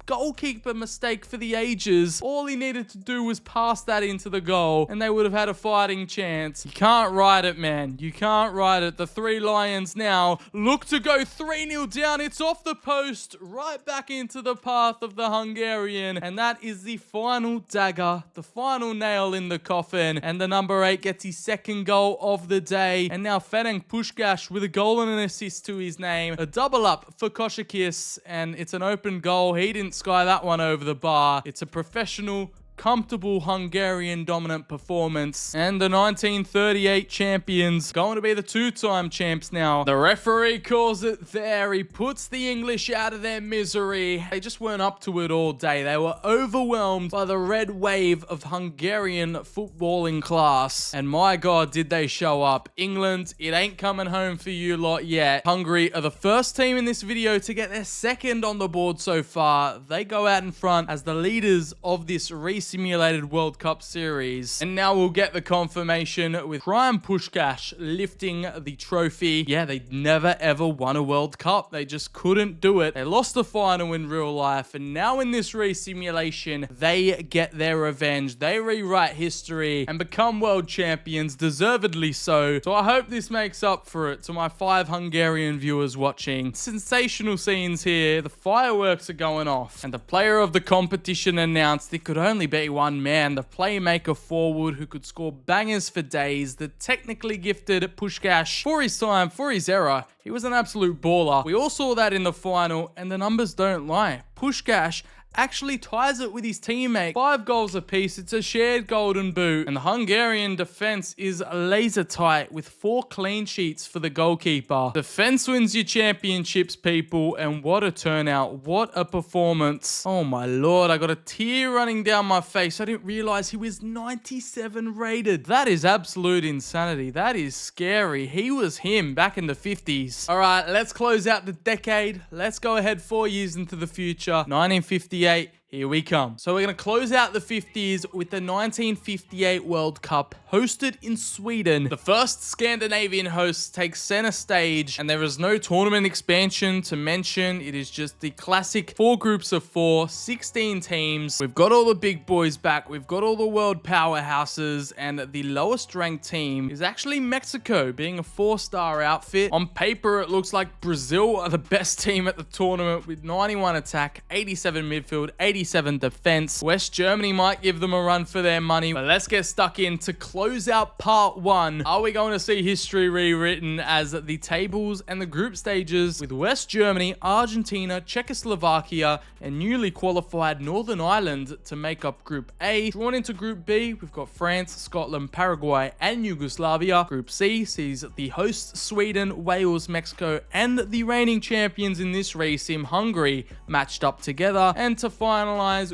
goalkeeper mistake for the ages. All he needed to do was pass that into the goal, and they would have had a fighting chance. You can't ride it, man. You can't ride it. The Three Lions now look to go 3-0 down. It's off the post, right back into the path of the Hungarian, and that is the final dagger, the final nail in the coffin, and the number 8 gets his second goal of the day. And now Ferenc Puskás with a goal and an assist to his name. A double up for Koshikis, and it's an open goal. He didn't sky that one over the bar. It's a professional, comfortable Hungarian dominant performance, and the 1938 champions going to be the two-time champs now. The referee calls it there. He puts the English out of their misery. They just weren't up to it all day. They were overwhelmed by the red wave of Hungarian footballing class, and my God, did they show up. England, it ain't coming home for you lot yet. Hungary are the first team in this video to get their second on the board so far. They go out in front as the leaders of this simulated World Cup series. And now we'll get the confirmation with Prime Puskás lifting the trophy. Yeah, they never ever won a World Cup. They just couldn't do it. They lost the final in real life, and now in this re-simulation, they get their revenge. They rewrite history and become world champions, deservedly so. So I hope this makes up for it to my 5 Hungarian viewers watching. Sensational scenes here. The fireworks are going off, and the player of the competition announced it could only be one man, the playmaker forward who could score bangers for days, the technically gifted Puskás. For his time, for his era, he was an absolute baller. We all saw that in the final, and the numbers don't lie. Puskás actually ties it with his teammate. 5 goals apiece. It's a shared golden boot. And the Hungarian defense is laser tight with 4 clean sheets for the goalkeeper. Defense wins your championships, people. And what a turnout. What a performance. Oh my Lord. I got a tear running down my face. I didn't realize he was 97 rated. That is absolute insanity. That is scary. He was him back in the 50s. All right, let's close out the decade. Let's go ahead 4 years into the future. 1958. Here we come. So we're going to close out the 50s with the 1958 World Cup hosted in Sweden. The first Scandinavian host takes center stage, and there is no tournament expansion to mention. It is just the classic 4 groups of 4, 16 teams. We've got all the big boys back. We've got all the world powerhouses, and the lowest ranked team is actually Mexico, being a 4-star outfit. On paper, it looks like Brazil are the best team at the tournament with 91 attack, 87 midfield, 87 defense. West Germany might give them a run for their money, but let's get stuck in to close out part 1. Are we going to see history rewritten as the tables and the group stages with West Germany, Argentina, Czechoslovakia, and newly qualified Northern Ireland to make up Group A? Drawn into Group B, we've got France, Scotland, Paraguay, and Yugoslavia. Group C sees the hosts Sweden, Wales, Mexico, and the reigning champions in this re-sim, Hungary, matched up together. And to finalize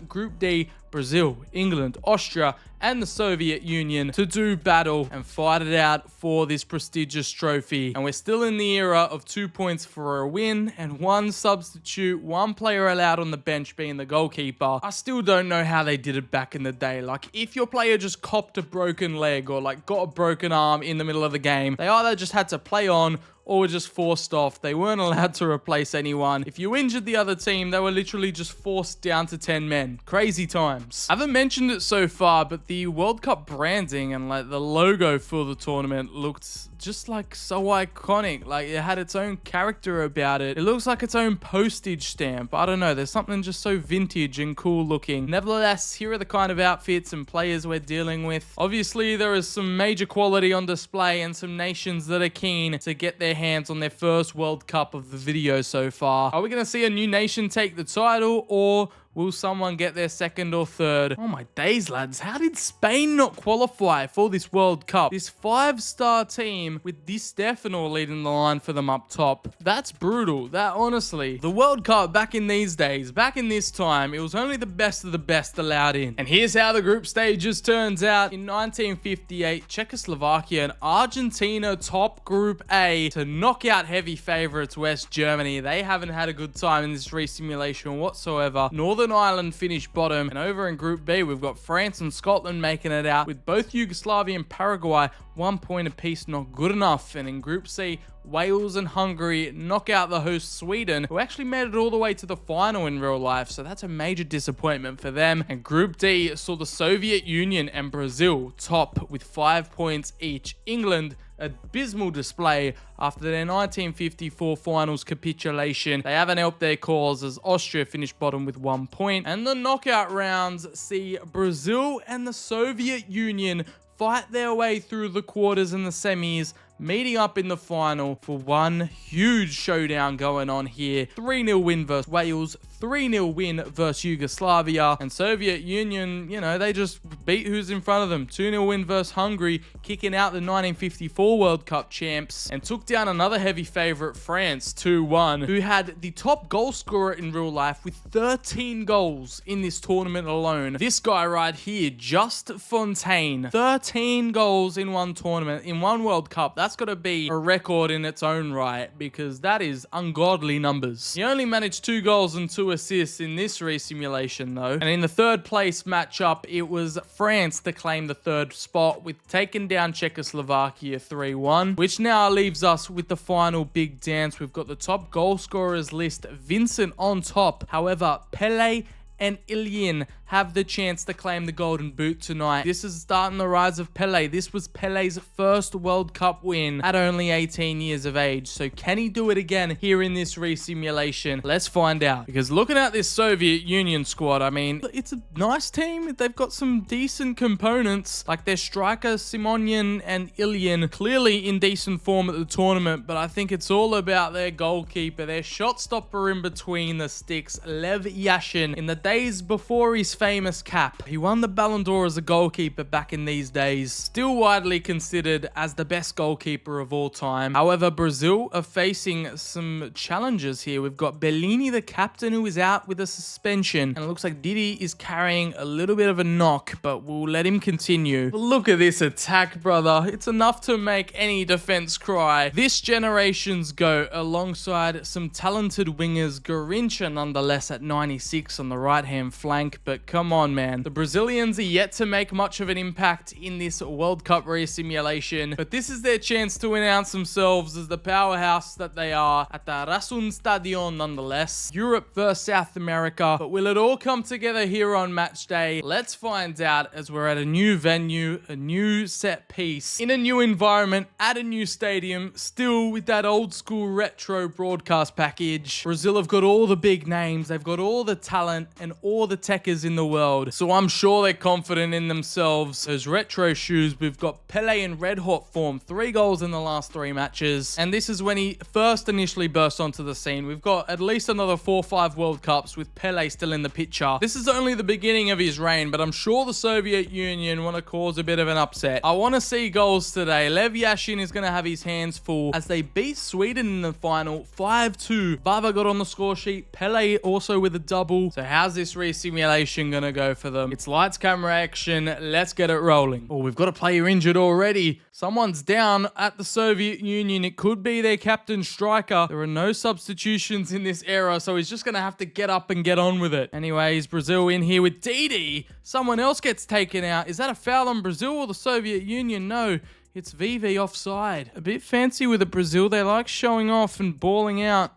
Group D, Brazil, England, Austria, and the Soviet Union to do battle and fight it out for this prestigious trophy. And we're still in the era of 2 points for a win and 1 substitute, 1 player allowed on the bench being the goalkeeper. I still don't know how they did it back in the day. Like, if your player just copped a broken leg or like got a broken arm in the middle of the game, they either just had to play on or were just forced off. They weren't allowed to replace anyone. If you injured the other team, they were literally just forced down to 10 men. Crazy times. I haven't mentioned it so far, but the World Cup branding and like the logo for the tournament looked just like so iconic. Like, it had its own character about it. It looks like its own postage stamp. I don't know. There's something just so vintage and cool looking. Nevertheless, here are the kind of outfits and players we're dealing with. Obviously, there is some major quality on display and some nations that are keen to get their hands on their first World Cup of the video so far. Are we going to see a new nation take the title, or Will someone get their second or third? Oh my days, lads. How did Spain not qualify for this World Cup? This 5-star team with Di Stefano leading the line for them up top. That's brutal. That honestly. The World Cup back in these days, back in this time, it was only the best of the best allowed in. And here's how the group stages turns out. In 1958, Czechoslovakia and Argentina top Group A to knock out heavy favorites West Germany. They haven't had a good time in this resimulation whatsoever. Northern Ireland finished bottom, and over in Group B we've got France and Scotland making it out, with both Yugoslavia and Paraguay 1 point apiece, not good enough. And in Group C, Wales and Hungary knock out the host Sweden, who actually made it all the way to the final in real life, so that's a major disappointment for them. And Group D saw the Soviet Union and Brazil top with 5 points each. England, abysmal display after their 1954 finals capitulation. They haven't helped their cause as Austria finished bottom with 1 point. And the knockout rounds see Brazil and the Soviet Union fight their way through the quarters and the semis, meeting up in the final for one huge showdown going on here. 3-0 win versus Wales, 3-0 win versus Yugoslavia, and Soviet Union, you know, they just beat who's in front of them. 2-0 win versus Hungary, kicking out the 1954 World Cup champs, and took down another heavy favorite, France, 2-1, who had the top goal scorer in real life with 13 goals in this tournament alone. This guy right here, Just Fontaine, 13 goals in one tournament, in one World Cup. That's got to be a record in its own right, because that is ungodly numbers. He only managed 2 goals and 2 assists in this resimulation though. And in the third place matchup, it was France to claim the third spot, with taking down Czechoslovakia 3-1, which now leaves us with the final big dance. We've got the top goal scorers list, Vincent on top. However, Pele and Ilyin have the chance to claim the golden boot tonight. This is starting the rise of Pele. This was Pele's first World Cup win at only 18 years of age. So can he do it again here in this resimulation? Let's find out. Because looking at this Soviet Union squad, I mean, it's a nice team. They've got some decent components, like their striker Simonyan and Ilyin, clearly in decent form at the tournament, but I think it's all about their goalkeeper, their shot stopper in between the sticks, Lev Yashin. In the days before his famous cap, he won the Ballon d'Or as a goalkeeper back in these days. Still widely considered as the best goalkeeper of all time. However, Brazil are facing some challenges here. We've got Bellini, the captain, who is out with a suspension, and it looks like Didi is carrying a little bit of a knock, but we'll let him continue. But look at this attack, brother. It's enough to make any defense cry. This generation's GOAT, alongside some talented wingers, Garincha nonetheless at 96 on the right-hand flank. But come on, man. The Brazilians are yet to make much of an impact in this World Cup resimulation, but this is their chance to announce themselves as the powerhouse that they are at the Rasun Stadion nonetheless. Europe versus South America. But will it all come together here on match day? Let's find out, as we're at a new venue, a new set piece, in a new environment, at a new stadium, still with that old school retro broadcast package. Brazil have got all the big names, they've got all the talent and all the techers in the world, so I'm sure they're confident in themselves. Those retro shoes, we've got Pele in red hot form, 3 goals in the last 3 matches, and this is when he first initially burst onto the scene. We've got at least another 4 or 5 World Cups with Pele still in the picture. This is only the beginning of his reign, but I'm sure the Soviet Union want to cause a bit of an upset. I want to see goals today. Lev Yashin is going to have his hands full as they beat Sweden in the final 5-2. Vava got on the score sheet, Pele also with a double. So how's this resimulation gonna go for them? It's lights, camera, action. Let's get it rolling. Oh, we've got a player injured already. Someone's down at the Soviet Union. It could be their captain striker. There are no substitutions in this era, so he's just gonna have to get up and get on with it. Anyways, Brazil in here with Didi. Someone else gets taken out. Is that a foul on Brazil or the Soviet Union? No, it's VV offside. A bit fancy with it, Brazil. They like showing off and balling out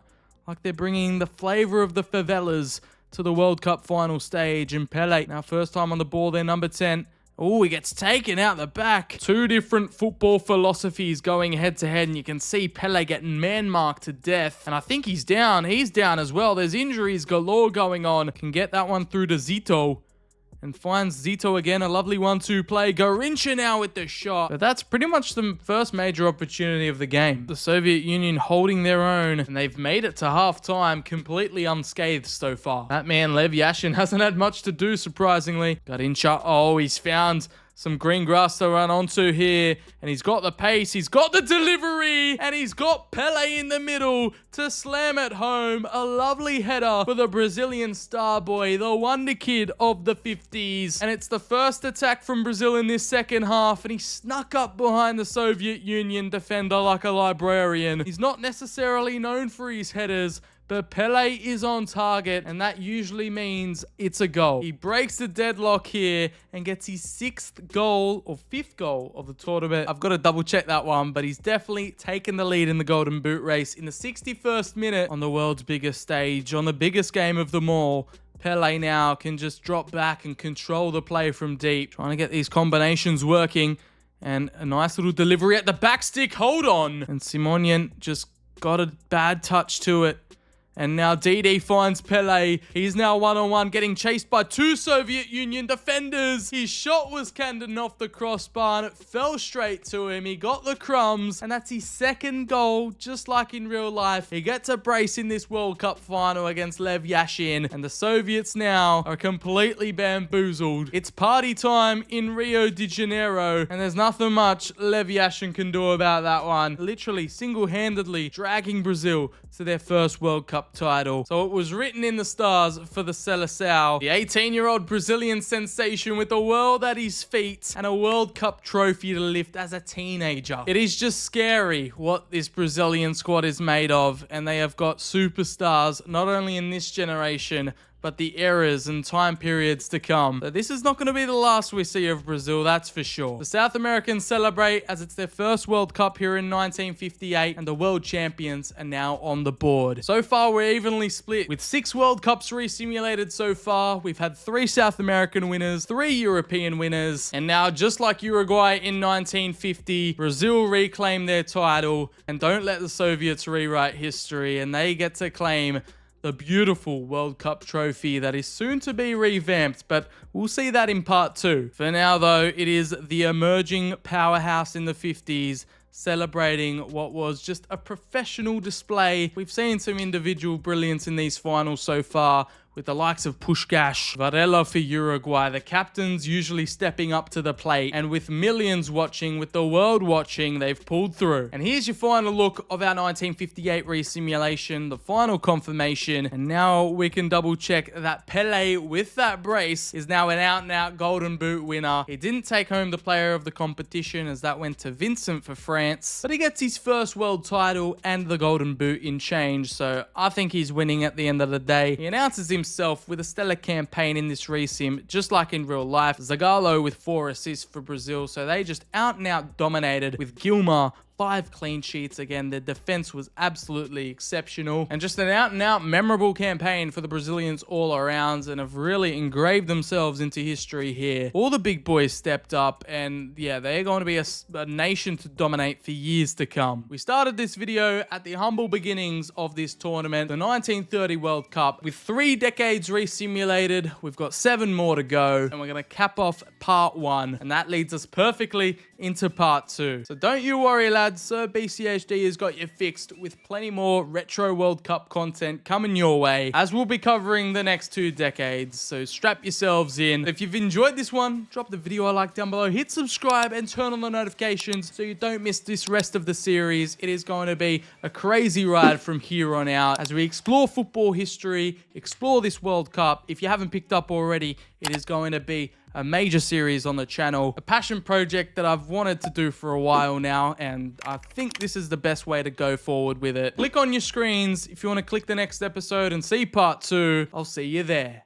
like they're bringing the flavor of the favelas to the World Cup final stage. And Pele, now first time on the ball there, number 10. Oh, he gets taken out the back. 2 different football philosophies going head to head, and you can see Pele getting man-marked to death. And I think he's down. He's down as well. There's injuries galore going on. Can get that one through to Zito. and finds Zito again. A lovely 1-2 play. Garincha now with the shot. But that's pretty much the first major opportunity of the game. The Soviet Union holding their own, and they've made it to halftime completely unscathed so far. That man Lev Yashin hasn't had much to do, surprisingly. Garincha, oh, he's found some green grass to run onto here, and he's got the pace, he's got the delivery, and he's got Pele in the middle to slam it home. A lovely header for the Brazilian star boy, the wonder kid of the 50s. And it's the first attack from Brazil in this second half, and he snuck up behind the Soviet Union defender like a librarian. He's not necessarily known for his headers, but Pele is on target, and that usually means it's a goal. He breaks the deadlock here and gets his 6th goal or 5th goal of the tournament. I've got to double check that one, but he's definitely taken the lead in the Golden Boot race in the 61st minute on the world's biggest stage, on the biggest game of them all. Pele now can just drop back and control the play from deep, trying to get these combinations working, and a nice little delivery at the back stick. Hold on. And Simonian just got a bad touch to it. And now DD finds Pele. He's now one-on-one, getting chased by 2 Soviet Union defenders. His shot was cannoned off the crossbar, and it fell straight to him. He got the crumbs, and that's his 2nd goal, just like in real life. He gets a brace in this World Cup final against Lev Yashin, and the Soviets now are completely bamboozled. It's party time in Rio de Janeiro, and there's nothing much Lev Yashin can do about that one. Literally, single-handedly dragging Brazil to their first World Cup title. So it was written in the stars for the Seleção, the 18-year-old Brazilian sensation with the world at his feet and a World Cup trophy to lift as a teenager. It is just scary what this Brazilian squad is made of, and they have got superstars not only in this generation, but the eras and time periods to come. So this is not going to be the last we see of Brazil, that's for sure. The South Americans celebrate as it's their first World Cup here in 1958, and the world champions are now on the board. So far, we're evenly split, with 6 World Cups re-simulated so far. We've had 3 South American winners, 3 European winners, and now, just like Uruguay in 1950, Brazil reclaim their title, and don't let the Soviets rewrite history, and they get to claim the beautiful World Cup trophy that is soon to be revamped, but we'll see that in part 2. For now, though, it is the emerging powerhouse in the 50s celebrating what was just a professional display. We've seen some individual brilliance in these finals so far, with the likes of Puskás, Varela for Uruguay, the captains usually stepping up to the plate, and with millions watching, with the world watching, they've pulled through. And here's your final look of our 1958 re-simulation, the final confirmation, and now we can double check that Pele, with that brace, is now an out-and-out Golden Boot winner. He didn't take home the player of the competition, as that went to Vincent for France, but he gets his first world title and the Golden Boot in change, so I think he's winning at the end of the day. He announces himself with a stellar campaign in this resim, just like in real life. Zagallo with 4 assists for Brazil, so they just out and out dominated, with Gilmar 5 clean sheets. Again, their defense was absolutely exceptional, and just an out-and-out memorable campaign for the Brazilians all around, and have really engraved themselves into history here. All the big boys stepped up, and yeah, they're going to be a nation to dominate for years to come. We started this video at the humble beginnings of this tournament, the 1930 World Cup, with 3 decades re-simulated. We've got 7 more to go, and we're going to cap off part 1, and that leads us perfectly into part 2. So don't you worry, lads. Sir BCHD has got you fixed, with plenty more retro World Cup content coming your way, as we'll be covering the next 2 decades. So strap yourselves in. If you've enjoyed this one, drop the video a like down below, hit subscribe, and turn on the notifications so you don't miss this rest of the series. It is going to be a crazy ride from here on out as we explore football history, explore this World Cup. If you haven't picked up already, it is going to be a major series on the channel, a passion project that I've wanted to do for a while now, and I think this is the best way to go forward with it. Click on your screens if you want to click the next episode and see part 2. I'll see you there.